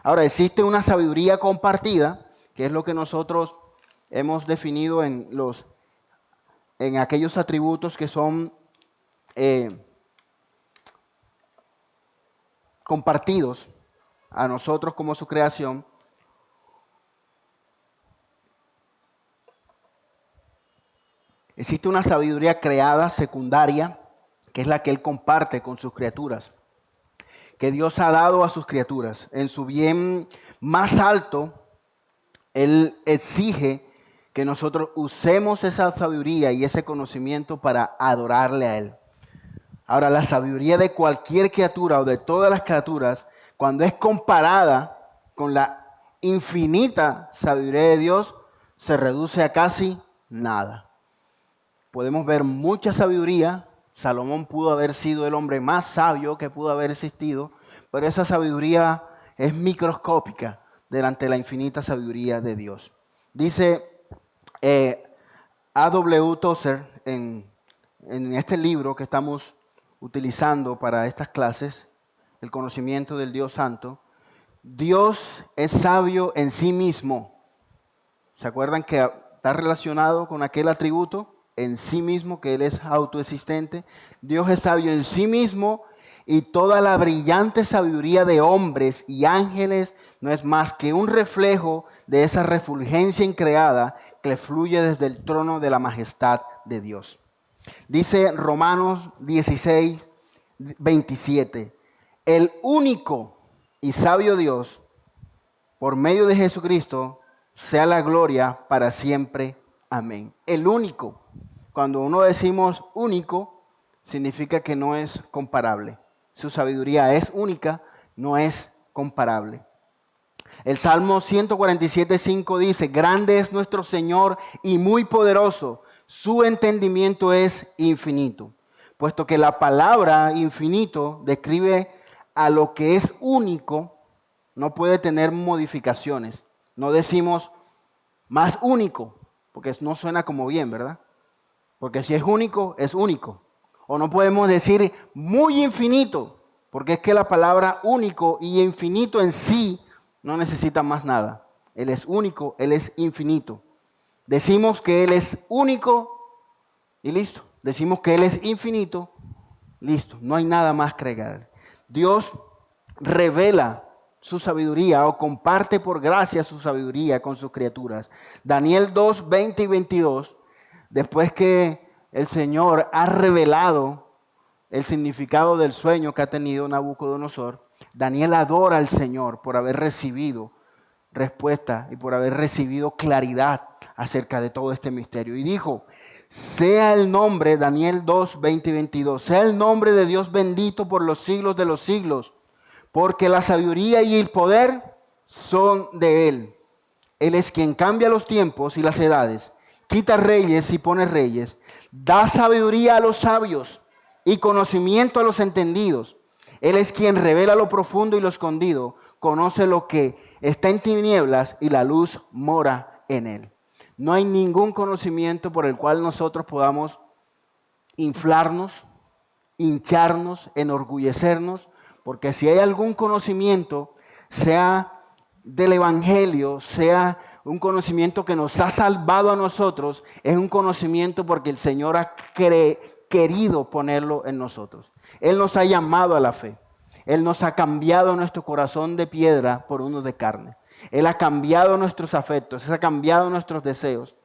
Ahora, existe una sabiduría compartida, que es lo que nosotros hemos definido en aquellos atributos que son compartidos a nosotros como su creación. Existe una sabiduría creada, secundaria, que es la que Él comparte con sus criaturas, que Dios ha dado a sus criaturas. En su bien más alto, Él exige que nosotros usemos esa sabiduría y ese conocimiento para adorarle a Él. Ahora, la sabiduría de cualquier criatura o de todas las criaturas, cuando es comparada con la infinita sabiduría de Dios, se reduce a casi nada. Podemos ver mucha sabiduría. Salomón pudo haber sido el hombre más sabio que pudo haber existido, pero esa sabiduría es microscópica delante de la infinita sabiduría de Dios. Dice A.W. Tozer en este libro que estamos utilizando para estas clases, El conocimiento del Dios Santo, Dios es sabio en sí mismo. ¿Se acuerdan que está relacionado con aquel atributo? En sí mismo, que Él es autoexistente. Dios es sabio en sí mismo y toda la brillante sabiduría de hombres y ángeles no es más que un reflejo de esa refulgencia increada que fluye desde el trono de la majestad de Dios. Dice Romanos 16, 27, el único y sabio Dios, por medio de Jesucristo, sea la gloria para siempre. Amén. El único. Cuando uno decimos único, significa que no es comparable. Su sabiduría es única, no es comparable. El Salmo 147:5 dice, grande es nuestro Señor y muy poderoso, su entendimiento es infinito. Puesto que la palabra infinito describe a lo que es único, no puede tener modificaciones. No decimos más único, porque no suena como bien, ¿verdad? Porque si es único, es único. O no podemos decir muy infinito, porque es que la palabra único y infinito en sí no necesita más nada. Él es único, Él es infinito. Decimos que Él es único y listo. Decimos que Él es infinito, listo. No hay nada más que agregar. Dios revela su sabiduría o comparte por gracia su sabiduría con sus criaturas. Daniel 2, 20 y 22, después que el Señor ha revelado el significado del sueño que ha tenido Nabucodonosor, Daniel adora al Señor por haber recibido respuesta y por haber recibido claridad acerca de todo este misterio. Y dijo, sea el nombre, Daniel 2, 20 y 22, sea el nombre de Dios bendito por los siglos de los siglos, porque la sabiduría y el poder son de Él. Él es quien cambia los tiempos y las edades, quita reyes y pone reyes, da sabiduría a los sabios y conocimiento a los entendidos. Él es quien revela lo profundo y lo escondido, conoce lo que está en tinieblas y la luz mora en Él. No hay ningún conocimiento por el cual nosotros podamos inflarnos, hincharnos, enorgullecernos, porque si hay algún conocimiento, sea del Evangelio, sea un conocimiento que nos ha salvado a nosotros, es un conocimiento porque el Señor ha querido ponerlo en nosotros. Él nos ha llamado a la fe. Él nos ha cambiado nuestro corazón de piedra por uno de carne. Él ha cambiado nuestros afectos, Él ha cambiado nuestros deseos.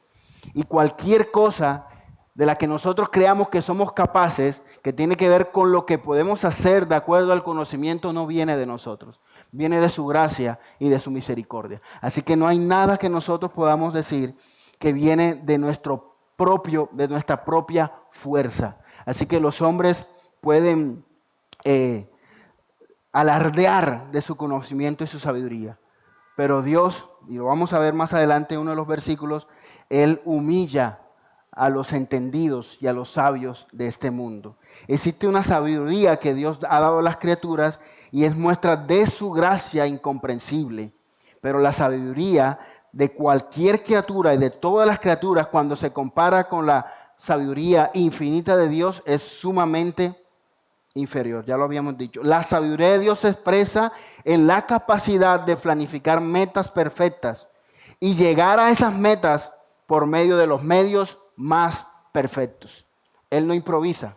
Y cualquier cosa de la que nosotros creamos que somos capaces, que tiene que ver con lo que podemos hacer de acuerdo al conocimiento, no viene de nosotros. Viene de su gracia y de su misericordia. Así que no hay nada que nosotros podamos decir que viene de de nuestra propia fuerza. Así que los hombres pueden alardear de su conocimiento y su sabiduría. Pero Dios, y lo vamos a ver más adelante en uno de los versículos, Él humilla a los entendidos y a los sabios de este mundo. Existe una sabiduría que Dios ha dado a las criaturas y es muestra de su gracia incomprensible. Pero la sabiduría de cualquier criatura y de todas las criaturas, cuando se compara con la sabiduría infinita de Dios, es sumamente inferior. Ya lo habíamos dicho. La sabiduría de Dios se expresa en la capacidad de planificar metas perfectas y llegar a esas metas por medio de los medios más perfectos. Él no improvisa.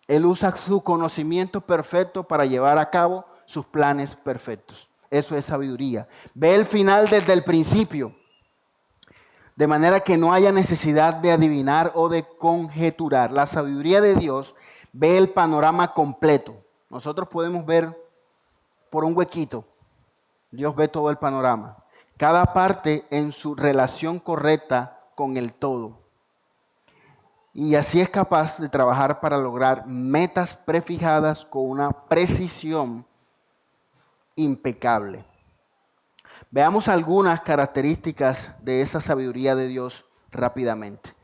Él usa su conocimiento perfecto para llevar a cabo sus planes perfectos. Eso es sabiduría. Ve el final desde el principio, de manera que no haya necesidad de adivinar o de conjeturar. La sabiduría de Dios ve el panorama completo. Nosotros podemos ver por un huequito. Dios ve todo el panorama. Cada parte en su relación correcta con el todo. Y así es capaz de trabajar para lograr metas prefijadas con una precisión impecable. Veamos algunas características de esa sabiduría de Dios rápidamente.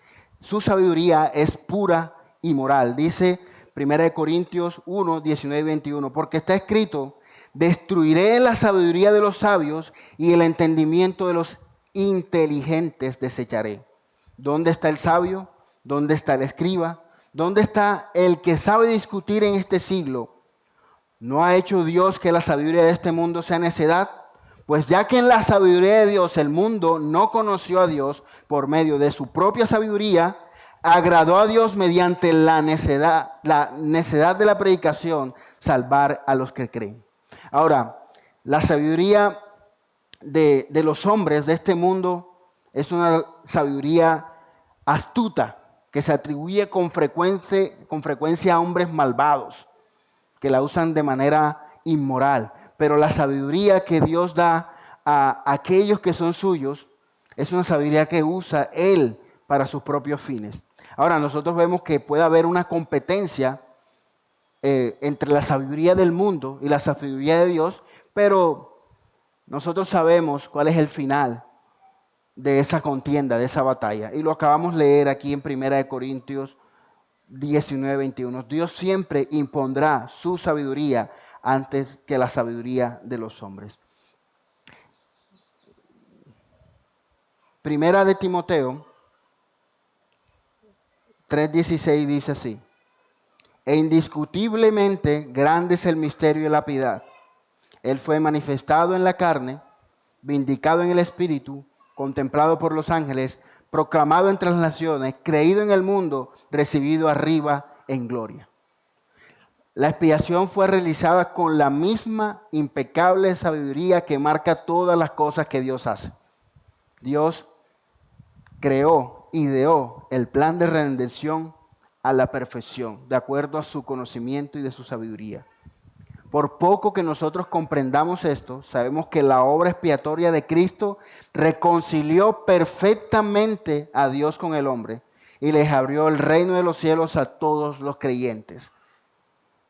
Su sabiduría es pura y moral. Dice 1 Corintios 1, 19 y 21, porque está escrito, destruiré la sabiduría de los sabios y el entendimiento de los inteligentes desecharé. ¿Dónde está el sabio? ¿Dónde está el escriba? ¿Dónde está el que sabe discutir en este siglo? ¿No ha hecho Dios que la sabiduría de este mundo sea necedad? Pues ya que en la sabiduría de Dios el mundo no conoció a Dios por medio de su propia sabiduría, agradó a Dios mediante la necedad de la predicación salvar a los que creen. Ahora, la sabiduría de los hombres de este mundo es una sabiduría astuta que se atribuye con frecuencia a hombres malvados que la usan de manera inmoral. Pero la sabiduría que Dios da a aquellos que son suyos es una sabiduría que usa Él para sus propios fines. Ahora, nosotros vemos que puede haber una competencia entre la sabiduría del mundo y la sabiduría de Dios, pero nosotros sabemos cuál es el final de esa contienda, de esa batalla. Y lo acabamos de leer aquí en 1 Corintios 19, 21. Dios siempre impondrá su sabiduría antes que la sabiduría de los hombres. Primera de Timoteo 3:16 dice así: e indiscutiblemente grande es el misterio de la piedad. Él fue manifestado en la carne, vindicado en el Espíritu, contemplado por los ángeles, proclamado entre las naciones, creído en el mundo, recibido arriba en gloria. La expiación fue realizada con la misma impecable sabiduría que marca todas las cosas que Dios hace. Dios creó, ideó el plan de redención a la perfección, de acuerdo a su conocimiento y de su sabiduría. Por poco que nosotros comprendamos esto, sabemos que la obra expiatoria de Cristo reconcilió perfectamente a Dios con el hombre y les abrió el reino de los cielos a todos los creyentes.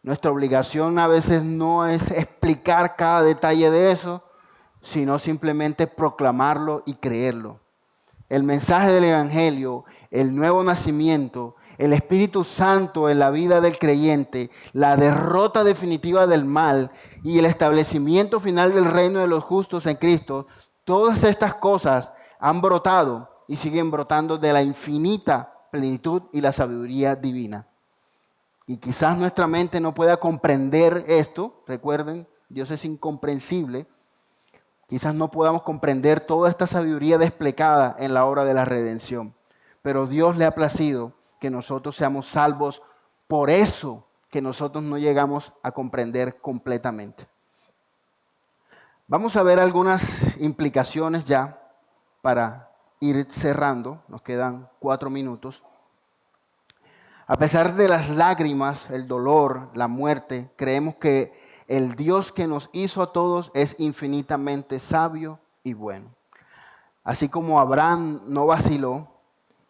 Nuestra obligación a veces no es explicar cada detalle de eso, sino simplemente proclamarlo y creerlo. El mensaje del Evangelio, el nuevo nacimiento, el Espíritu Santo en la vida del creyente, la derrota definitiva del mal y el establecimiento final del reino de los justos en Cristo, todas estas cosas han brotado y siguen brotando de la infinita plenitud y la sabiduría divina. Y quizás nuestra mente no pueda comprender esto. Recuerden, Dios es incomprensible. Quizás no podamos comprender toda esta sabiduría desplegada en la obra de la redención. Pero Dios le ha placido que nosotros seamos salvos, por eso que nosotros no llegamos a comprender completamente. Vamos a ver algunas implicaciones ya para ir cerrando. Nos quedan 4 minutos. A pesar de las lágrimas, el dolor, la muerte, creemos que el Dios que nos hizo a todos es infinitamente sabio y bueno. Así como Abraham no vaciló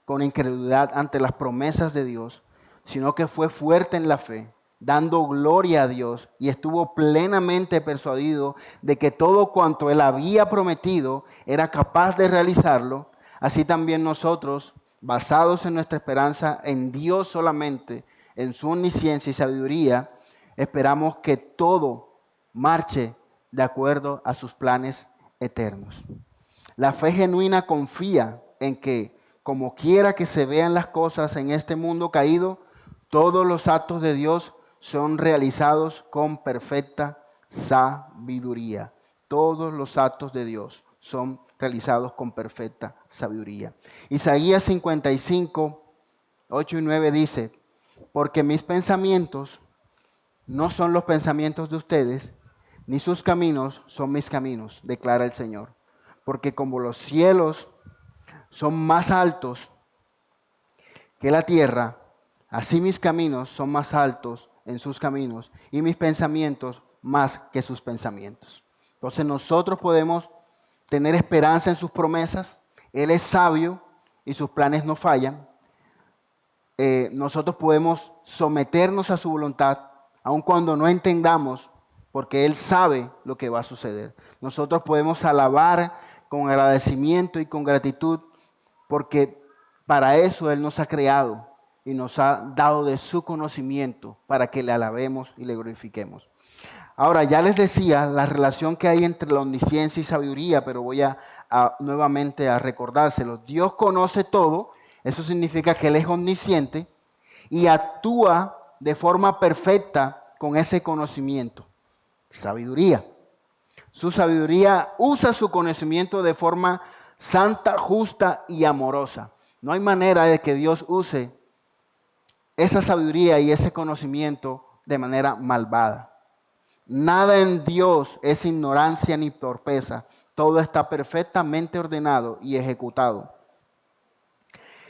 con incredulidad ante las promesas de Dios, sino que fue fuerte en la fe, dando gloria a Dios y estuvo plenamente persuadido de que todo cuanto él había prometido era capaz de realizarlo, así también nosotros, basados en nuestra esperanza en Dios solamente, en su omnisciencia y sabiduría, esperamos que todo marche de acuerdo a sus planes eternos. La fe genuina confía en que, como quiera que se vean las cosas en este mundo caído, todos los actos de Dios son realizados con perfecta sabiduría. Todos los actos de Dios son realizados con perfecta sabiduría. Isaías 55, 8 y 9 dice: porque mis pensamientos no son los pensamientos de ustedes, ni sus caminos son mis caminos, declara el Señor. Porque como los cielos son más altos que la tierra, así mis caminos son más altos en sus caminos y mis pensamientos más que sus pensamientos. Entonces nosotros podemos tener esperanza en sus promesas. Él es sabio y sus planes no fallan. Nosotros podemos someternos a su voluntad, aun cuando no entendamos, porque Él sabe lo que va a suceder. Nosotros podemos alabar con agradecimiento y con gratitud, porque para eso Él nos ha creado y nos ha dado de su conocimiento para que le alabemos y le glorifiquemos. Ahora, ya les decía la relación que hay entre la omnisciencia y sabiduría, pero voy nuevamente a recordárselo. Dios conoce todo, eso significa que Él es omnisciente y actúa de forma perfecta con ese conocimiento. Sabiduría. Su sabiduría usa su conocimiento de forma santa, justa y amorosa. No hay manera de que Dios use esa sabiduría y ese conocimiento de manera malvada. Nada en Dios es ignorancia ni torpeza. Todo está perfectamente ordenado y ejecutado.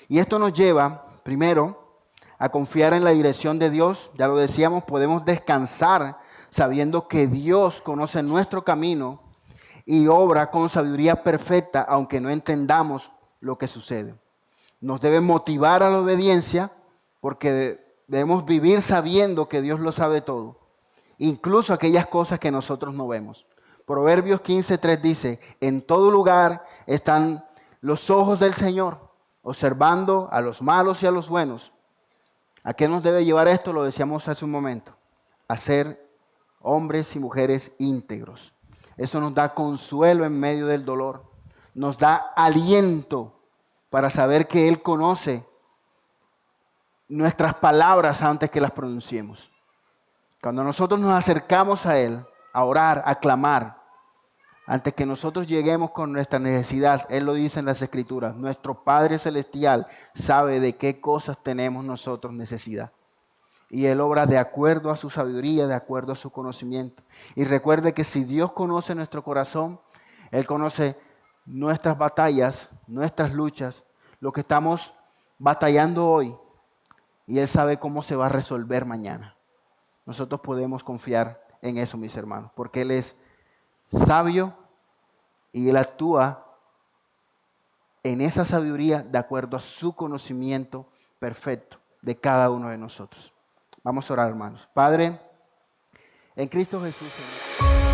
Y esto nos lleva, primero, a confiar en la dirección de Dios. Ya lo decíamos, podemos descansar sabiendo que Dios conoce nuestro camino y obra con sabiduría perfecta, aunque no entendamos lo que sucede. Nos debe motivar a la obediencia, porque debemos vivir sabiendo que Dios lo sabe todo, incluso aquellas cosas que nosotros no vemos. Proverbios 15:3 dice, en todo lugar están los ojos del Señor, observando a los malos y a los buenos. ¿A qué nos debe llevar esto? Lo decíamos hace un momento, a ser hombres y mujeres íntegros. Eso nos da consuelo en medio del dolor, nos da aliento para saber que Él conoce nuestras palabras antes que las pronunciemos. Cuando nosotros nos acercamos a Él, a orar, a clamar, antes que nosotros lleguemos con nuestra necesidad, Él lo dice en las Escrituras, nuestro Padre Celestial sabe de qué cosas tenemos nosotros necesidad. Y Él obra de acuerdo a su sabiduría, de acuerdo a su conocimiento. Y recuerde que si Dios conoce nuestro corazón, Él conoce nuestras batallas, nuestras luchas, lo que estamos batallando hoy. Y Él sabe cómo se va a resolver mañana. Nosotros podemos confiar en eso, mis hermanos, porque Él es sabio y Él actúa en esa sabiduría de acuerdo a su conocimiento perfecto de cada uno de nosotros. Vamos a orar, hermanos. Padre, en Cristo Jesús, Señor.